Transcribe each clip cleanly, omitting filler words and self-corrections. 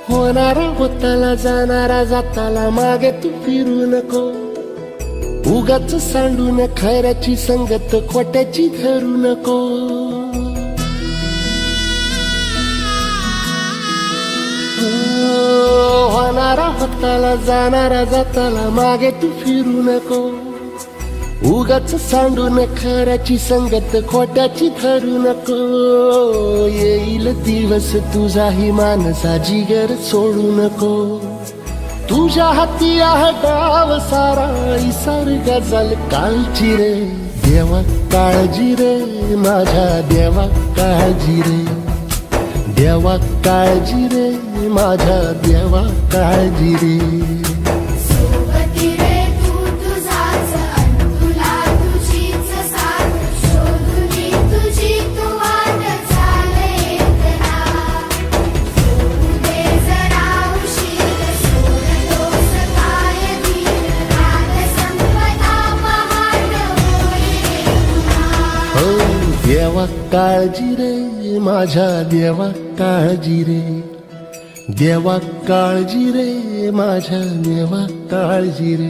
होणारा होताला जाणारा जाताला मागे तू फिरू नको, उगाच सांडून खऱ्याची संगत खोट्याची धरू नको. होणारा होताला जाणारा जाताला मागे तू फिरू नको, उगाच सांडून खऱ्याची संगत खोट्याची धरू नको. येईल दिवस तुझाही मानसा जिगर सोडू नको, तुझ्या हाती आहे डाव सारा इसार गजल कालची रे. देवा काळजी रे माझ्या देवा काळजी रे, देवा काळजी रे माझ्या देवा काळजी रे. देवा काळजी रे माझ्या देवा काळजी रे, देवा काळजी रे माझ्या देवा काळजी रे.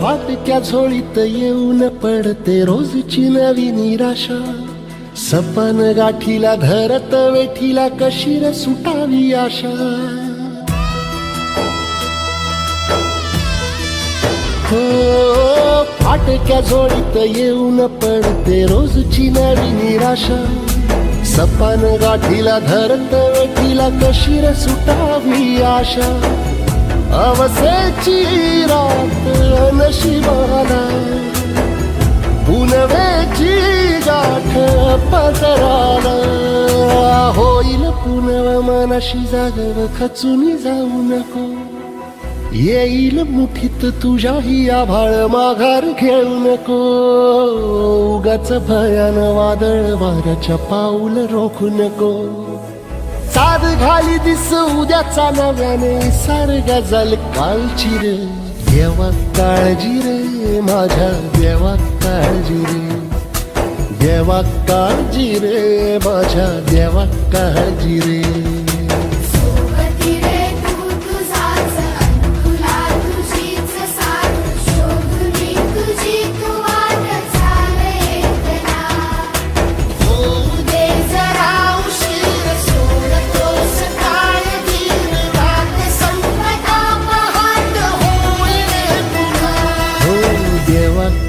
फाटक्या झोळीत येऊन पडते रोजची नवी निराशा, सपन गाठीला धरत वेठीला कशी रे सुटावी आशा. हो फाटक्या झोळीत येऊन पडते रोजची नवी निराशा, सपन गाठीला धरत वेठीला कशी रे सुटावी आशा. अवसेची रात नशिबाला पुनवेची गाठ पदराला, होईल पुनव मनाशी जागव खचून जाऊ नको. येईल मुठीत तुझ्याही आभाळ माघार घेऊ नको, उगाच भयान वादळ वाऱ्याच्या पाऊल रोखू नको. साध घाली दिस उद्याचा नव्याने सार गजल कालची रे. देवा काळजी रे माझ्या देवा काळजी रे, देवा काळजी रे माझ्या देवा काळजी रे.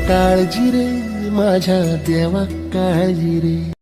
काळजी रे माझ्या देवा काळजी रे.